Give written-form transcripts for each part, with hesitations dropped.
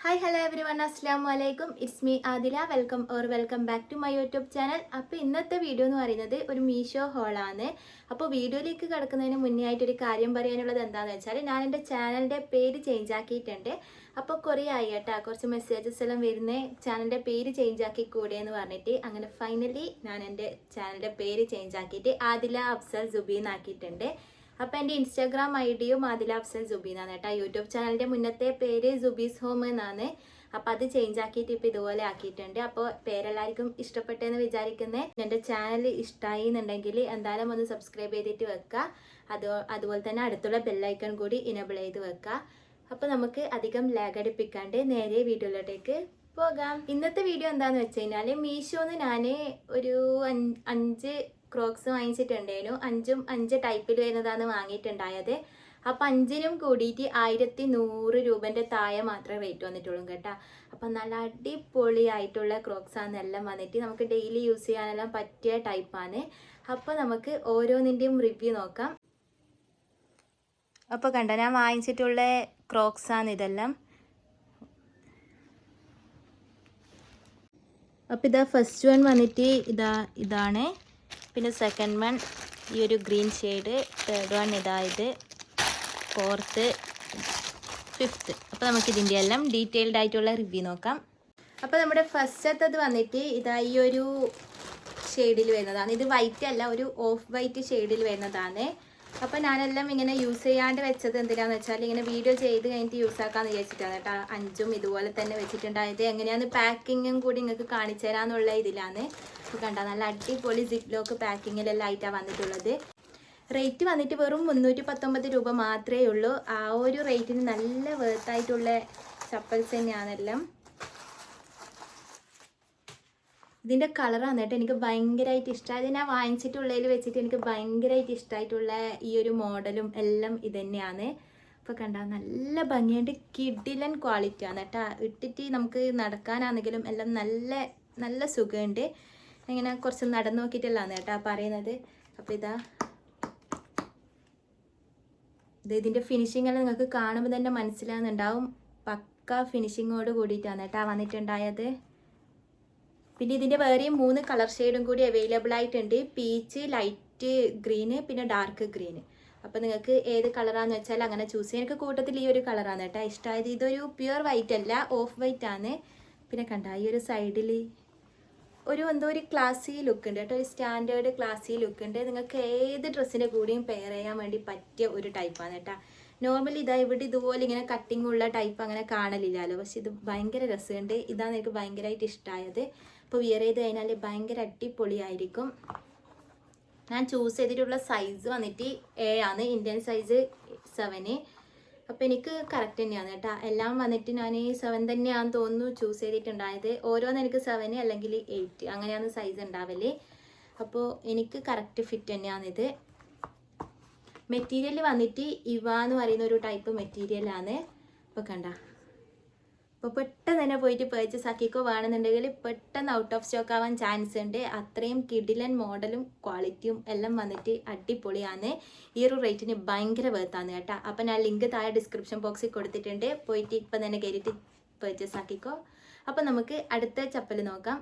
Hi hello every one അസ്സാം വലൈക്കും. It's me Adila. Welcome back to my YouTube channel. അപ്പോൾ ഇന്നത്തെ വീഡിയോ എന്ന് പറയുന്നത് ഒരു മീഷോ ഹോളാണ്. അപ്പോൾ വീഡിയോയിലേക്ക് കിടക്കുന്നതിന് മുന്നേ ആയിട്ടൊരു കാര്യം പറയാനുള്ളത് എന്താണെന്ന് വെച്ചാൽ ഞാൻ എൻ്റെ ചാനലിൻ്റെ പേര് ചേഞ്ച് ആക്കിയിട്ടുണ്ട്. അപ്പോൾ കുറേ ആയി കേട്ടോ, കുറച്ച് മെസ്സേജസ് എല്ലാം വരുന്നേ ചാനലിൻ്റെ പേര് ചേഞ്ച് ആക്കി കൂടെ എന്ന് പറഞ്ഞിട്ട്. അങ്ങനെ ഫൈനലി ഞാൻ എൻ്റെ ചാനലിൻ്റെ പേര് ചേഞ്ച് ആക്കിയിട്ട് ആദില അഫ്സൽ സുബി എന്നാക്കിയിട്ടുണ്ട്. അപ്പോൾ എൻ്റെ ഇൻസ്റ്റാഗ്രാം ഐ ഡിയും ആദില അഫ്സൽ സുബി എന്നാണ് കേട്ടോ. യൂട്യൂബ് ചാനലിൻ്റെ മുന്നത്തെ പേര് സുബീസ് ഹോം എന്നാണ്. അപ്പോൾ അത് ചേഞ്ച് ആക്കിയിട്ട് ഇപ്പോൾ ഇതുപോലെ ആക്കിയിട്ടുണ്ട്. അപ്പോൾ പേരെല്ലാവർക്കും ഇഷ്ടപ്പെട്ടെന്ന് വിചാരിക്കുന്നത്. എൻ്റെ ചാനൽ ഇഷ്ടമായി എന്നുണ്ടെങ്കിൽ എന്തായാലും ഒന്ന് സബ്സ്ക്രൈബ് ചെയ്തിട്ട് വെക്കുക. അതുപോലെ തന്നെ അടുത്തുള്ള ബെല്ലൈക്കൺ കൂടി ഇനേബിൾ ചെയ്ത് വെക്കുക. അപ്പോൾ നമുക്ക് അധികം ലാഗ് അടിപ്പിക്കാണ്ട് നേരെ വീഡിയോയിലോട്ടേക്ക് പോകാം. ഇന്നത്തെ വീഡിയോ എന്താണെന്ന് വെച്ച് കഴിഞ്ഞാൽ മീഷോന്ന് ഞാൻ ഒരു 5 ക്രോക്സ് വാങ്ങിച്ചിട്ടുണ്ടായിരുന്നു. 5 ടൈപ്പിൽ വരുന്നതാണ് വാങ്ങിയിട്ടുണ്ടായത്. അപ്പം 5നും കൂടിയിട്ട് 1100 രൂപൻ്റെ താഴെ മാത്രമേ റേറ്റ് വന്നിട്ടുള്ളൂ കേട്ടോ. അപ്പം നല്ല അടിപൊളിയായിട്ടുള്ള ക്രോക്സാണ് എല്ലാം വന്നിട്ട് നമുക്ക് ഡെയിലി യൂസ് ചെയ്യാനെല്ലാം പറ്റിയ ടൈപ്പാണ്. അപ്പോൾ നമുക്ക് ഓരോന്നിൻ്റെയും റിവ്യൂ നോക്കാം. അപ്പോൾ കണ്ടോ, ഞാൻ വാങ്ങിച്ചിട്ടുള്ള ക്രോക്സാണ് ഇതെല്ലാം. അപ്പോൾ ഇതാ ഫസ്റ്റ് വൺ വന്നിട്ട് ഇതാണ്. പിന്നെ സെക്കൻഡ് വൺ ഈ ഒരു ഗ്രീൻ ഷെയ്ഡ്, തേർഡ് വൺ ഇത്, ഫോർത്ത്, ഫിഫ്ത്ത്. അപ്പോൾ നമുക്ക് ഇതിൻ്റെ എല്ലാം ഡീറ്റെയിൽഡ് ആയിട്ടുള്ള റിവ്യൂ നോക്കാം. അപ്പോൾ നമ്മുടെ ഫസ്റ്റത്തത് വന്നിട്ട് ഇതാ ഈ ഒരു ഷെയ്ഡിൽ വരുന്നതാണ്. ഇത് വൈറ്റ് അല്ല, ഒരു ഓഫ് വൈറ്റ് ഷെയ്ഡിൽ വരുന്നതാണ്. അപ്പോൾ ഞാനെല്ലാം ഇങ്ങനെ യൂസ് ചെയ്യാണ്ട് വെച്ചത് എന്തിനാന്ന് വെച്ചാൽ ഇങ്ങനെ വീഡിയോ ചെയ്ത് കഴിഞ്ഞിട്ട് യൂസ് ആക്കാമെന്ന് വിചാരിച്ചിട്ടാണ് കേട്ടോ. 5ഉം ഇതുപോലെ തന്നെ വെച്ചിട്ടുണ്ടായത്. എങ്ങനെയാണ് പാക്കിങ്ങും കൂടി നിങ്ങൾക്ക് കാണിച്ചു തരാമെന്നുള്ള ഇതിലാണ്. അപ്പോൾ കണ്ടോ, നല്ല അടിപൊളി സിപ്പ് ലോക്ക് പാക്കിങ്ങിലെല്ലാം ആയിട്ടാണ് വന്നിട്ടുള്ളത്. റേറ്റ് വന്നിട്ട് വെറും 319 രൂപ മാത്രമേ ഉള്ളൂ. ആ ഒരു റേറ്റിന് നല്ല വേർത്തായിട്ടുള്ള ചപ്പൽസ് തന്നെയാണെല്ലാം. ഇതിൻ്റെ കളറാണ് കേട്ടോ എനിക്ക് ഭയങ്കരമായിട്ട് ഇഷ്ടമായത്. ഞാൻ വാങ്ങിച്ചിട്ടുള്ളതിൽ വെച്ചിട്ട് എനിക്ക് ഭയങ്കരമായിട്ട് ഇഷ്ടമായിട്ടുള്ള ഈ ഒരു മോഡലും എല്ലാം ഇത് തന്നെയാണ്. ഇപ്പോൾ കണ്ടാൽ നല്ല ഭംഗിയായിട്ട് കിഡിലൻ ക്വാളിറ്റിയാണ് കേട്ടോ. ഇട്ടിട്ട് നമുക്ക് നടക്കാനാണെങ്കിലും എല്ലാം നല്ല നല്ല സുഖമുണ്ട്. ഇങ്ങനെ കുറച്ച് നടന്നു നോക്കിയിട്ടുള്ളതാണ് കേട്ടോ പറയുന്നത്. അപ്പോൾ ഇതിൻ്റെ ഫിനിഷിംഗ് എല്ലാം നിങ്ങൾക്ക് കാണുമ്പോൾ തന്നെ മനസ്സിലാകുന്നുണ്ടാവും. പക്ക ഫിനിഷിങ്ങോട് കൂടിയിട്ടാണ് കേട്ടോ വന്നിട്ടുണ്ടായത്. പിന്നെ ഇതിൻ്റെ വേറെയും 3 കളർ ഷെയ്ഡും കൂടി അവൈലബിൾ ആയിട്ടുണ്ട്. പീച്ച്, ലൈറ്റ് ഗ്രീന്, പിന്നെ ഡാർക്ക് ഗ്രീന്. അപ്പോൾ നിങ്ങൾക്ക് ഏത് കളറാണെന്ന് വെച്ചാൽ അങ്ങനെ ചൂസ് ചെയ്യാം. എനിക്ക് കൂട്ടത്തിൽ ഈ ഒരു കളറാണ് കേട്ടോ ഇഷ്ടമായത്. ഇതൊരു പ്യുവർ വൈറ്റ് അല്ല, ഓഫ് വൈറ്റ് ആണ്. പിന്നെ കണ്ട ഈ ഒരു സൈഡിൽ എന്തോ ഒരു ക്ലാസി ലുക്ക് ഉണ്ട് കേട്ടോ, ഒരു സ്റ്റാൻഡേർഡ് ക്ലാസി ലുക്ക് ഉണ്ട്. നിങ്ങൾക്ക് ഏത് ഡ്രസ്സിൻ്റെ കൂടെയും പെയർ ചെയ്യാൻ വേണ്ടി പറ്റിയ ഒരു ടൈപ്പാണ് കേട്ടോ. നോർമലി ഇവിടെ ഇതുപോലെ ഇങ്ങനെ കട്ടിങ് ഉള്ള ടൈപ്പ് അങ്ങനെ കാണലില്ലല്ലോ, പക്ഷെ ഇത് ഭയങ്കര രസമുണ്ട്. ഇതാണ് എനിക്ക് ഭയങ്കരമായിട്ട് ഇഷ്ടമായത്. അപ്പോൾ വിയർ ചെയ്ത് കഴിഞ്ഞാൽ ഭയങ്കര അടിപൊളിയായിരിക്കും. ഞാൻ ചൂസ് ചെയ്തിട്ടുള്ള സൈസ് വന്നിട്ട് 7 ആണ്, ഇന്ത്യൻ സൈസ് 7. അപ്പോൾ എനിക്ക് കറക്റ്റ് തന്നെയാണ് കേട്ടോ. എല്ലാം വന്നിട്ട് ഞാൻ 7 തന്നെയാണെന്ന് തോന്നുന്നു ചൂസ് ചെയ്തിട്ടുണ്ടായത്. ഓരോന്ന് എനിക്ക് 7 അല്ലെങ്കിൽ 8 അങ്ങനെയാണ് സൈസ് ഉണ്ടാവല്. അപ്പോൾ എനിക്ക് കറക്റ്റ് ഫിറ്റ് തന്നെയാണിത്. മെറ്റീരിയൽ വന്നിട്ട് ഇവ എന്ന് പറയുന്ന ഒരു ടൈപ്പ് മെറ്റീരിയലാണ്. അപ്പോൾ കണ്ട, അപ്പോൾ പെട്ടെന്ന് തന്നെ പോയിട്ട് പർച്ചേസ് ആക്കിക്കോ. വേണമെന്നുണ്ടെങ്കിൽ പെട്ടെന്ന് ഔട്ട് ഓഫ് സ്റ്റോക്ക് ആവാൻ ചാൻസ് ഉണ്ട്. അത്രയും കിഡിലൻ മോഡലും ക്വാളിറ്റിയും എല്ലാം വന്നിട്ട് അടിപൊളിയാണ്. ഈ ഒരു റേറ്റിന് ഭയങ്കര വേർത്താണ് കേട്ടോ. അപ്പോൾ ഞാൻ ലിങ്ക് താഴെ ഡിസ്ക്രിപ്ഷൻ ബോക്സിൽ കൊടുത്തിട്ടുണ്ട്. പോയിട്ട് ഇപ്പം തന്നെ കയറിയിട്ട് പർച്ചേസ് ആക്കിക്കോ. അപ്പോൾ നമുക്ക് അടുത്ത ചപ്പൽ നോക്കാം.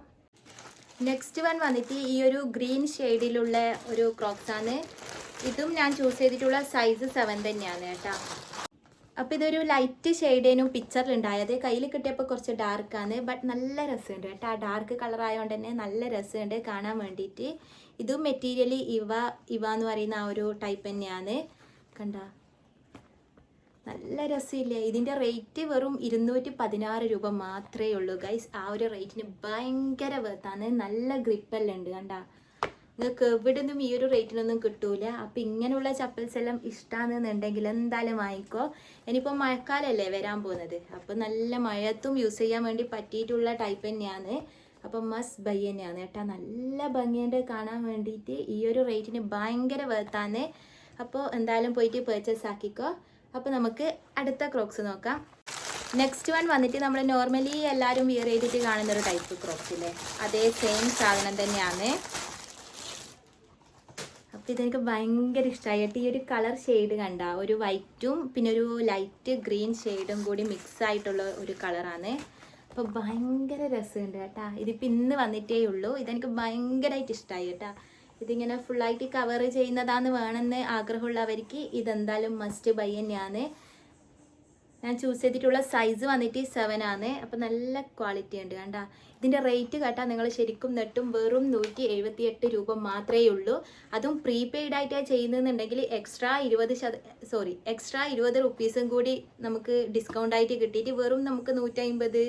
നെക്സ്റ്റ് വൺ വന്നിട്ട് ഈ ഒരു ഗ്രീൻ ഷെയ്ഡിലുള്ള ഒരു ക്രോക്സ് ആണ്. ഇതും ഞാൻ ചൂസ് ചെയ്തിട്ടുള്ള സൈസ് 7 തന്നെയാണ് കേട്ടോ. അപ്പോൾ ഇതൊരു ലൈറ്റ് ഷെയ്ഡേനും പിക്ചറിലുണ്ടായത്. കയ്യിൽ കിട്ടിയപ്പോൾ കുറച്ച് ഡാർക്കാണ്, ബട്ട് നല്ല രസമുണ്ട് കേട്ടോ. ആ ഡാർക്ക് കളർ ആയതുകൊണ്ട് തന്നെ നല്ല രസമുണ്ട് കാണാൻ വേണ്ടിയിട്ട്. ഇതും മെറ്റീരിയൽ ഇവ എന്ന് പറയുന്ന ആ ഒരു ടൈപ്പ് തന്നെയാണ്. കണ്ട, നല്ല രസമില്ലേ. ഇതിൻ്റെ റേറ്റ് വെറും 216 രൂപ മാത്രമേ ഉള്ളൂ ഗൈസ്. ആ ഒരു റേറ്റിന് ഭയങ്കര വേർത്താണ്. നല്ല ഗ്രിപ്പെല്ലാം ഉണ്ട് കണ്ട. നിങ്ങൾക്ക് എവിടെ നിന്നും ഈ ഒരു റേറ്റിനൊന്നും കിട്ടൂല. അപ്പോൾ ഇങ്ങനെയുള്ള ചപ്പൽസ് എല്ലാം ഇഷ്ടമാണെന്നുണ്ടെങ്കിൽ എന്തായാലും വാങ്ങിക്കോ. ഇനിയിപ്പോൾ മഴക്കാലമല്ലേ വരാൻ പോകുന്നത്. അപ്പോൾ നല്ല മഴയത്തും യൂസ് ചെയ്യാൻ വേണ്ടി പറ്റിയിട്ടുള്ള ടൈപ്പ് തന്നെയാണ്. അപ്പോൾ മസ്റ്റ് ബൈ തന്നെയാണ് കേട്ടോ. നല്ല ഭംഗിയുണ്ട് കാണാൻ വേണ്ടിയിട്ട്. ഈ ഒരു റേറ്റിന് ഭയങ്കര വേർത്താണ്. അപ്പോൾ എന്തായാലും പോയിട്ട് പർച്ചേസ് ആക്കിക്കോ. അപ്പോൾ നമുക്ക് അടുത്ത ക്രോക്സ് നോക്കാം. നെക്സ്റ്റ് വൺ വന്നിട്ട് നമ്മൾ നോർമലി എല്ലാവരും വിയർ ചെയ്തിട്ട് കാണുന്നൊരു ടൈപ്പ് ക്രോക്സ് ഇല്ലേ, അതേ സെയിം സാധനം തന്നെയാണ്. അപ്പോൾ ഇതെനിക്ക് ഭയങ്കര ഇഷ്ടമായിട്ട് ഈ ഒരു കളർ ഷെയ്ഡ് കണ്ട ഒരു വൈറ്റും പിന്നെ ഒരു ലൈറ്റ് ഗ്രീൻ ഷെയ്ഡും കൂടി മിക്സ് ആയിട്ടുള്ള ഒരു കളറാണ്. അപ്പോൾ ഭയങ്കര രസമുണ്ട് കേട്ടാ. ഇതിപ്പോൾ ഇന്ന് വന്നിട്ടേ ഉള്ളൂ. ഇതെനിക്ക് ഭയങ്കരമായിട്ട് ഇഷ്ടമായി കേട്ടാ. ഇതിങ്ങനെ ഫുള്ളായിട്ട് കവർ ചെയ്യുന്നതാന്ന് വേണമെന്ന് ആഗ്രഹമുള്ളവർക്ക് ഇതെന്തായാലും മസ്റ്റ് ബൈ തന്നെയാണ്. ഞാൻ ചൂസ് ചെയ്തിട്ടുള്ള സൈസ് വന്നിട്ട് 7 ആണ്. അപ്പോൾ നല്ല ക്വാളിറ്റി ഉണ്ട് കണ്ട. ഇതിൻ്റെ റേറ്റ് കേട്ടാൽ നിങ്ങൾ ശരിക്കും നെട്ടും വെറും 178 രൂപ മാത്രമേ ഉള്ളൂ. അതും പ്രീപെയ്ഡ് ആയിട്ടാണ് ചെയ്യുന്നതെന്നുണ്ടെങ്കിൽ എക്സ്ട്രാ 20 റുപ്പീസും കൂടി നമുക്ക് ഡിസ്കൗണ്ട് ആയിട്ട് കിട്ടിയിട്ട് വെറും നമുക്ക് 150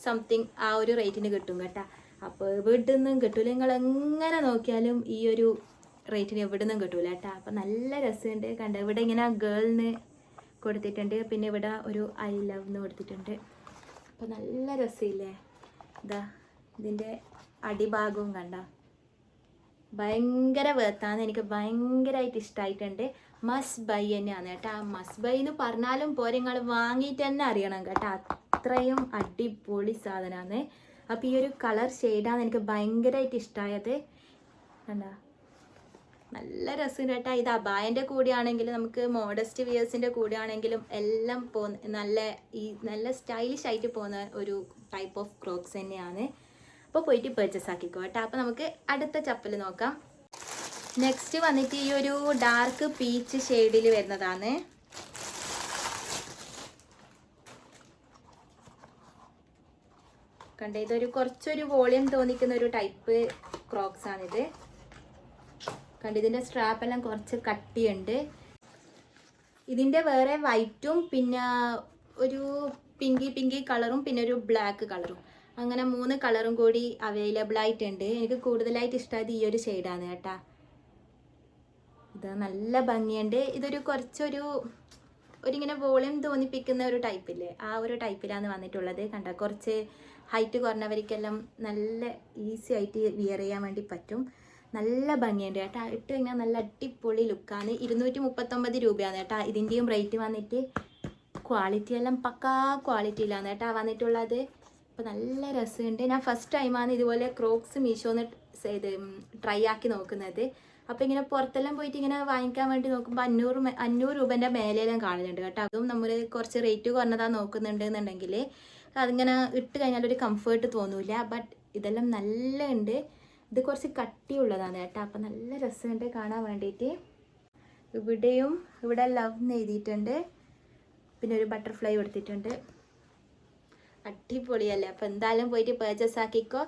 സംതിങ് ആ ഒരു റേറ്റിന് കിട്ടും കേട്ടാ. അപ്പോൾ എവിടെ നിന്നും കിട്ടൂല. നിങ്ങൾ എങ്ങനെ നോക്കിയാലും ഈ ഒരു റേറ്റിന് എവിടെ നിന്നും കിട്ടൂല കേട്ടാ. അപ്പോൾ നല്ല രസമുണ്ട് കണ്ട. ഇവിടെ ഇങ്ങനെ ഗേളിന് കൊടുത്തിട്ടുണ്ട്, പിന്നെ ഇവിടെ ഒരു ഐ ലവ് എന്ന് കൊടുത്തിട്ടുണ്ട്. അപ്പോൾ നല്ല രസമില്ലേ. ഇതാ ഇതിൻ്റെ അടിഭാഗവും കണ്ട. ഭയങ്കര വേർത്താണ്. എനിക്ക് ഭയങ്കരമായിട്ട് ഇഷ്ടമായിട്ടുണ്ട്. മസ്റ്റ് ബൈ തന്നെയാണ് കേട്ടോ. മസ്റ്റ് ബൈ എന്ന് പറഞ്ഞാലും പോരെ, നിങ്ങൾ വാങ്ങിയിട്ട് തന്നെ അറിയണം കേട്ടോ. അത്രയും അടിപൊളി സാധനമാണ്. അപ്പോൾ ഈ ഒരു കളർ ഷെയ്ഡാണ് എനിക്ക് ഭയങ്കരമായിട്ട് ഇഷ്ടമായത് കണ്ട. നല്ല രസം കേട്ടോ. ഇത് അബായൻ്റെ കൂടെയാണെങ്കിലും നമുക്ക് മോഡസ്റ്റ് വിയേഴ്സിൻ്റെ കൂടെയാണെങ്കിലും എല്ലാം നല്ല സ്റ്റൈലിഷ് ആയിട്ട് പോകുന്ന ഒരു ടൈപ്പ് ഓഫ് ക്രോക്സ് തന്നെയാണ്. അപ്പോൾ പോയിട്ട് പർച്ചേസ് ആക്കിക്കോ കേട്ടോ. അപ്പോൾ നമുക്ക് അടുത്ത ചപ്പൽ നോക്കാം. നെക്സ്റ്റ് വന്നിട്ട് ഈ ഒരു ഡാർക്ക് പീച്ച് ഷെയ്ഡിൽ വരുന്നതാണ്. കണ്ടേ, ഇതൊരു കുറച്ചൊരു വോളിയം തോന്നിക്കുന്ന ഒരു ടൈപ്പ് ക്രോക്സ് ആണിത്. കണ്ട് ഇതിൻ്റെ സ്ട്രാപ്പെല്ലാം കുറച്ച് കട്ടിയുണ്ട്. ഇതിൻ്റെ വേറെ വൈറ്റും പിന്നെ ഒരു പിങ്കി കളറും പിന്നെ ഒരു ബ്ലാക്ക് കളറും, അങ്ങനെ 3 കളറും കൂടി അവൈലബിൾ ആയിട്ടുണ്ട്. എനിക്ക് കൂടുതലായിട്ട് ഇഷ്ടമായത് ഈ ഒരു ഷെയ്ഡാണ് കേട്ടാ. ഇത് നല്ല ഭംഗിയുണ്ട്. ഇതൊരു ഒരിങ്ങനെ വോളിയം തോന്നിപ്പിക്കുന്ന ഒരു ടൈപ്പില്ലേ, ആ ഒരു ടൈപ്പിലാണ് വന്നിട്ടുള്ളത്. കണ്ട, കുറച്ച് ഹൈറ്റ് കുറഞ്ഞവർക്കെല്ലാം നല്ല ഈസി ആയിട്ട് വിയർ ചെയ്യാൻ വേണ്ടി പറ്റും. നല്ല ഭംഗിയുണ്ട് കേട്ടോ. ഇട്ട് കഴിഞ്ഞാൽ നല്ല അടിപൊളി ലുക്കാണ്. 239 രൂപയാണ് കേട്ടോ. ഇതിൻ്റെയും റേറ്റ് വന്നിട്ട് ക്വാളിറ്റി എല്ലാം പക്കാ ക്വാളിറ്റിയിലാണ് കേട്ടോ വന്നിട്ടുള്ളത്. അപ്പോൾ നല്ല രസമുണ്ട്. ഞാൻ ഫസ്റ്റ് ടൈമാണ് ഇതുപോലെ ക്രോക്സ് മീഷോന്ന് ട്രൈ ആക്കി നോക്കുന്നത്. അപ്പോൾ ഇങ്ങനെ പുറത്തെല്ലാം പോയിട്ട് ഇങ്ങനെ വാങ്ങിക്കാൻ വേണ്ടി നോക്കുമ്പോൾ 500 രൂപേൻ്റെ മേലെല്ലാം കാണുന്നുണ്ട് കേട്ടോ. അതും നമ്മൾ കുറച്ച് റേറ്റ് കുറഞ്ഞതാണ് നോക്കുന്നുണ്ടെന്നുണ്ടെങ്കിൽ അതിങ്ങനെ ഇട്ട് കഴിഞ്ഞാൽ ഒരു കംഫേർട്ട് തോന്നൂല. ബട്ട് ഇതെല്ലാം നല്ല ഉണ്ട്. ഇത് കുറച്ച് കട്ടിയുള്ളതാണ് കേട്ടോ. അപ്പം നല്ല രസമുണ്ട് കാണാൻ വേണ്ടിയിട്ട്. ഇവിടെ ലവ് എന്ന് എഴുതിയിട്ടുണ്ട്, പിന്നെ ഒരു ബട്ടർഫ്ലൈ കൊടുത്തിട്ടുണ്ട്. അടിപൊളിയല്ലേ. അപ്പോൾ എന്തായാലും പോയിട്ട് പർച്ചേസ് ആക്കിക്കോ.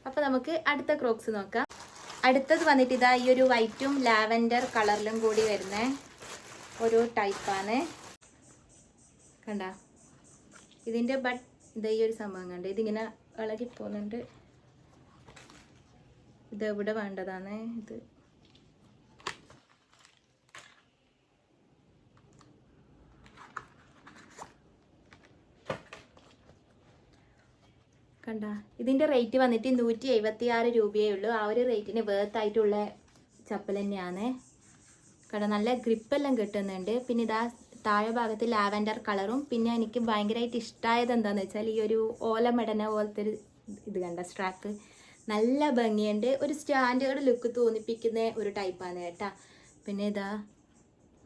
അപ്പോൾ നമുക്ക് അടുത്ത ക്രോക്സ് നോക്കാം. അടുത്തത് വന്നിട്ട് ഇതാ ഈ ഒരു വൈറ്റും ലാവൻഡർ കളറിലും കൂടി വരുന്ന ഒരു ടൈപ്പാണ്. കണ്ട, ഇതിൻ്റെ ഇതാ ഈ ഒരു സംഭവം കണ്ട് ഇതിങ്ങനെ ഇളകി പോകുന്നുണ്ട്. ഇത് എവിടെ വേണ്ടതാണ് ഇത്. കണ്ട, ഇതിൻ്റെ റേറ്റ് വന്നിട്ട് 176 രൂപയേ ഉള്ളൂ. ആ ഒരു റേറ്റിന് വേർത്തായിട്ടുള്ള ചപ്പൽ തന്നെയാണ്. കണ്ട, നല്ല ഗ്രിപ്പെല്ലാം കിട്ടുന്നുണ്ട്. പിന്നെ ഇതാ താഴെ ഭാഗത്ത് ലാവൻഡർ കളറും, പിന്നെ എനിക്ക് ഭയങ്കരമായിട്ട് ഇഷ്ടമായത് എന്താണെന്ന് വെച്ചാൽ ഈ ഒരു ഓലമെടന പോലത്തെ ഒരു ഇത് കണ്ട സ്ട്രാപ്പ് നല്ല ഭംഗിയുണ്ട്. ഒരു സ്റ്റാൻഡേർഡ് ലുക്ക് തോന്നിപ്പിക്കുന്ന ഒരു ടൈപ്പാണ് കേട്ടോ. പിന്നെ ഇതാ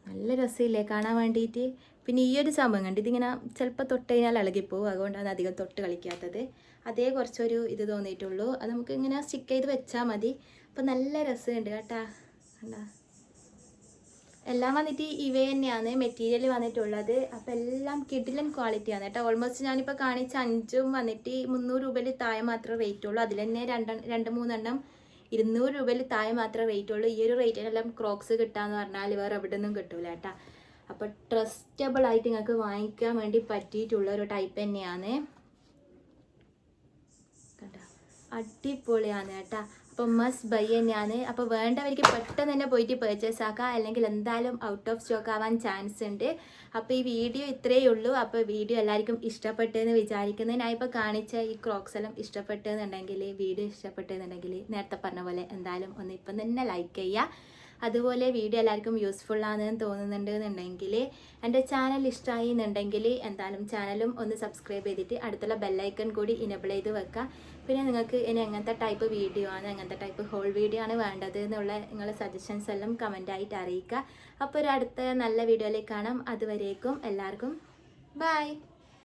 നല്ല രസമില്ലേ കാണാൻ വേണ്ടിയിട്ട്. പിന്നെ ഈ ഒരു സംഭവം കണ്ട് ഇതിങ്ങനെ ചിലപ്പോൾ തൊട്ട് കഴിഞ്ഞാൽ ഇളകിപ്പോവും, അതുകൊണ്ടാണ് അധികം തൊട്ട് കളിക്കാത്തത്. അതേ കുറച്ചൊരു ഇത് തോന്നിയിട്ടുള്ളൂ. അത് നമുക്ക് ഇങ്ങനെ സ്റ്റിക്ക് ചെയ്ത് വെച്ചാൽ മതി. അപ്പോൾ നല്ല രസമുണ്ട് കേട്ടോ. കണ്ടാ, എല്ലാം വന്നിട്ട് ഇവ തന്നെയാണ് മെറ്റീരിയൽ വന്നിട്ടുള്ളത്. അപ്പോൾ എല്ലാം കിഡിലൻ ക്വാളിറ്റിയാണ് കേട്ടോ. ഓൾമോസ്റ്റ് ഞാനിപ്പോൾ കാണിച്ച 5ഉം വന്നിട്ട് 300 രൂപയിൽ താഴെ മാത്രമേ റേറ്റ് ഉള്ളൂ. അതിൽ തന്നെ 2-3 എണ്ണം 200 രൂപയിൽ താഴെ മാത്രമേ റേറ്റ് ഉള്ളൂ. ഈ ഒരു റേറ്റിനെല്ലാം ക്രോക്സ് കിട്ടാന്ന് പറഞ്ഞാൽ വേറെ എവിടെ നിന്നും കിട്ടൂല കേട്ടോ. അപ്പോൾ ട്രസ്റ്റബിൾ ആയിട്ട് നിങ്ങൾക്ക് വാങ്ങിക്കാൻ വേണ്ടി പറ്റിയിട്ടുള്ള ഒരു ടൈപ്പ് തന്നെയാണ് കേട്ടോ. അടിപൊളിയാണ് കേട്ടോ. അപ്പോൾ മസ്റ്റ് ബൈ തന്നെയാണ്. അപ്പോൾ വേണ്ടവർക്ക് പെട്ടെന്ന് തന്നെ പോയിട്ട് പർച്ചേസ് ആക്കാം, അല്ലെങ്കിൽ എന്തായാലും ഔട്ട് ഓഫ് സ്റ്റോക്ക് ആവാൻ ചാൻസ് ഉണ്ട്. അപ്പോൾ ഈ വീഡിയോ ഇത്രയേ ഉള്ളൂ. അപ്പോൾ വീഡിയോ എല്ലാവർക്കും ഇഷ്ടപ്പെട്ടെന്ന് വിചാരിക്കുന്നത്. ഞാൻ ഇപ്പോൾ കാണിച്ച ഈ ക്രോക്സ് എല്ലാം ഇഷ്ടപ്പെട്ടെന്നുണ്ടെങ്കിൽ, വീഡിയോ ഇഷ്ടപ്പെട്ടെന്നുണ്ടെങ്കിൽ നേരത്തെ പറഞ്ഞ പോലെ എന്തായാലും ഒന്ന് ഇപ്പം തന്നെ ലൈക്ക് ചെയ്യുക. അതുപോലെ വീഡിയോ എല്ലാവർക്കും യൂസ്ഫുൾ ആണെന്ന് തോന്നുന്നുണ്ട് എന്നുണ്ടെങ്കിൽ എൻ്റെ ചാനൽ ഇഷ്ടമായി എന്നുണ്ടെങ്കിൽ എന്തായാലും ചാനലും ഒന്ന് സബ്സ്ക്രൈബ് ചെയ്തിട്ട് അടുത്തുള്ള ബെല്ലൈക്കൺ കൂടി ഇനേബിൾ ചെയ്ത് വെക്കുക. പിന്നെ നിങ്ങൾക്ക് ഇനി എങ്ങനത്തെ ടൈപ്പ് വീഡിയോ ആണ്, എങ്ങനത്തെ ടൈപ്പ് ഹോൾ വീഡിയോ ആണ് വേണ്ടത് എന്നുള്ള നിങ്ങളുടെ സജഷൻസ് എല്ലാം കമൻ്റായിട്ട് അറിയിക്കുക. അപ്പോൾ ഒരു അടുത്ത നല്ല വീഡിയോയിലേക്ക് കാണാം. അതുവരേക്കും എല്ലാവർക്കും ബൈ.